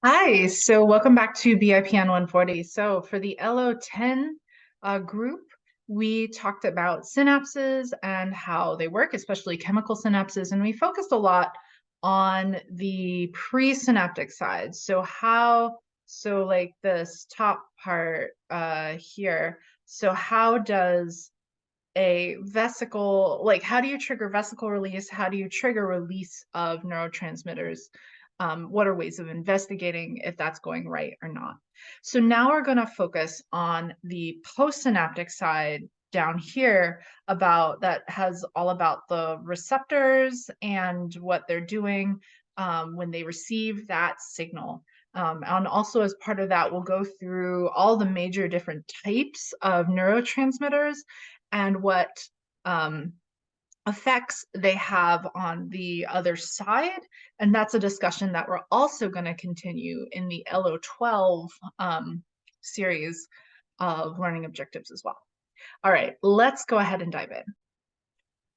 Hi, so welcome back to BIPN 140. So for the LO10 group, we talked about synapses and how they work, especially chemical synapses, and we focused a lot on the presynaptic side. So like this top part here, so how does a vesicle, like how do you trigger vesicle release? How do you trigger release of neurotransmitters? What are ways of investigating if that's going right or not? So now we're going to focus on the postsynaptic side down here about that has all about the receptors and what they're doing when they receive that signal. And also as part of that, we'll go through all the major different types of neurotransmitters and what um, effects they have on the other side. And that's a discussion that we're also going to continue in the LO12 series of learning objectives as well. All right, let's go ahead and dive in.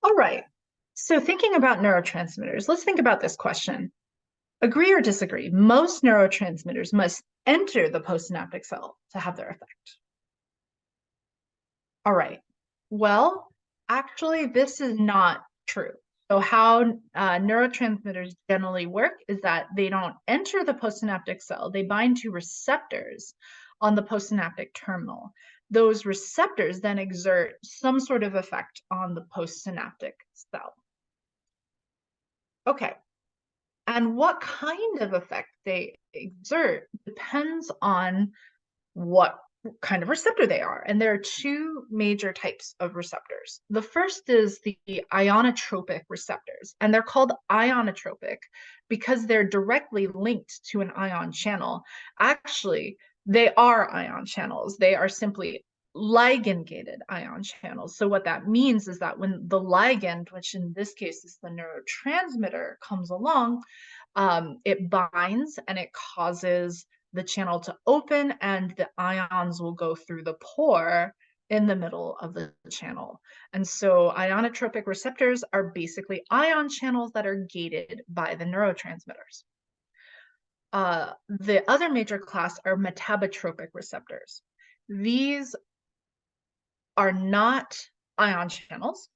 All right, so thinking about neurotransmitters, let's think about this question. Agree or disagree? Most neurotransmitters must enter the postsynaptic cell to have their effect. All right. Well, actually, this is not true. So how neurotransmitters generally work is that they don't enter the postsynaptic cell. They bind to receptors on the postsynaptic terminal. Those receptors then exert some sort of effect on the postsynaptic cell. Okay. And what kind of effect they exert depends on what kind of receptor they are. And there are two major types of receptors. The first is the ionotropic receptors, and they're called ionotropic because they're directly linked to an ion channel. Actually, they are ion channels. They are simply ligand-gated ion channels. So what that means is that when the ligand, which in this case is the neurotransmitter, comes along, it binds and it causes the channel to open and the ions will go through the pore in the middle of the channel. And so ionotropic receptors are basically ion channels that are gated by the neurotransmitters. The other major class are metabotropic receptors. These are not ion channels.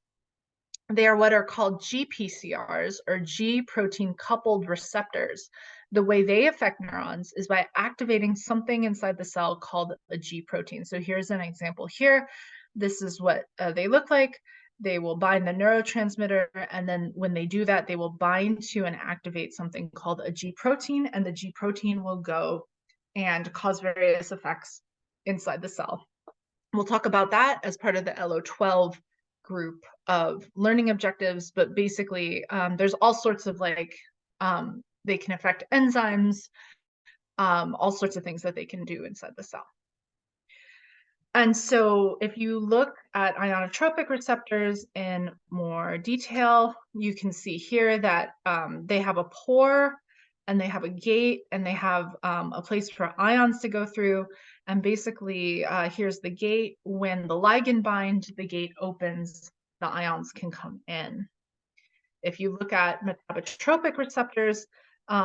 They are what are called GPCRs, or G protein coupled receptors. The way they affect neurons is by activating something inside the cell called a G protein. So here's an example here. This is what they look like. They will bind the neurotransmitter, and then when they do that, they will bind to and activate something called a G protein, and the G protein will go and cause various effects inside the cell. We'll talk about that as part of the LO12 group of learning objectives, but basically there's all sorts of they can affect enzymes, all sorts of things that they can do inside the cell. And so if you look at ionotropic receptors in more detail, you can see here that they have a pore and they have a gate and they have a place for ions to go through. And basically, here's the gate. When the ligand binds, the gate opens, the ions can come in. If you look at metabotropic receptors,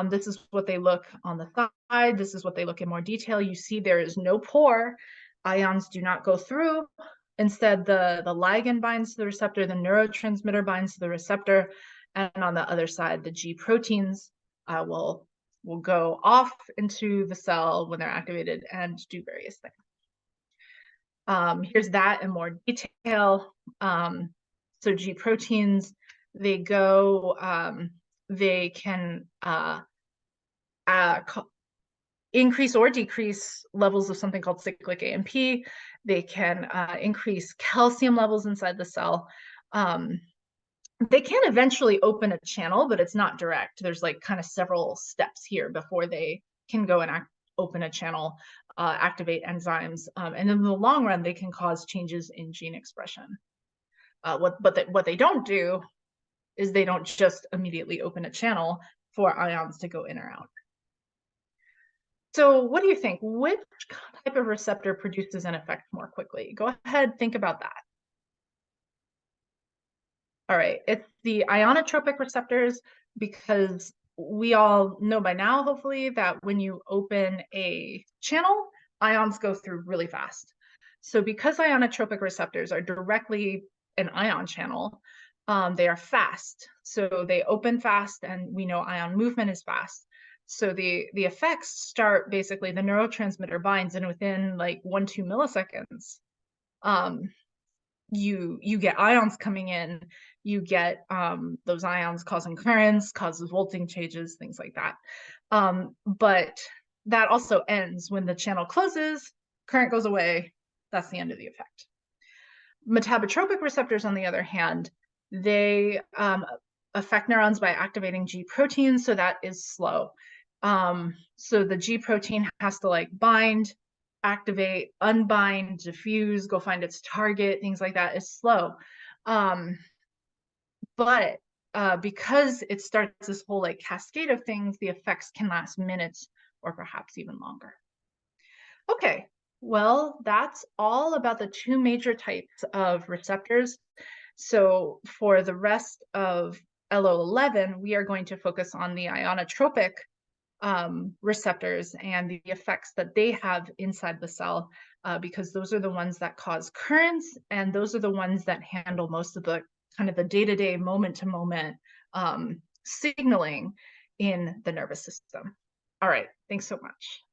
this is what they look on the side. This is what they look in more detail. You see there is no pore. Ions do not go through. Instead, the ligand binds to the receptor, the neurotransmitter binds to the receptor, and on the other side, the G proteins will go off into the cell when they're activated and do various things. Here's that in more detail. So G proteins, they can increase or decrease levels of something called cyclic AMP. They can increase calcium levels inside the cell. They can eventually open a channel, but it's not direct. There's like kind of several steps here before they can go and open a channel, activate enzymes, and in the long run, they can cause changes in gene expression. What they don't do is they don't just immediately open a channel for ions to go in or out. So what do you think? Which type of receptor produces an effect more quickly? Go ahead, think about that. All right, it's the ionotropic receptors because we all know by now, hopefully, that when you open a channel, ions go through really fast. So because ionotropic receptors are directly an ion channel, they are fast. So they open fast, and we know ion movement is fast. So the effects start basically, the neurotransmitter binds, and within like 1-2 milliseconds, um, you get ions coming in, you get those ions causing currents, causes voltage changes, things like that. But that also ends when the channel closes, current goes away, that's the end of the effect. Metabotropic receptors, on the other hand, they affect neurons by activating G proteins, so that is slow. So the G protein has to like bind, activate, unbind, diffuse, go find its target, things like that is slow. But because it starts this whole like cascade of things, the effects can last minutes or perhaps even longer. Okay, well, that's all about the two major types of receptors. So for the rest of LO11, we are going to focus on the ionotropic receptors and the effects that they have inside the cell, because those are the ones that cause currents, and those are the ones that handle most of the kind of the day-to-day, moment-to-moment signaling in the nervous system. All right, thanks so much.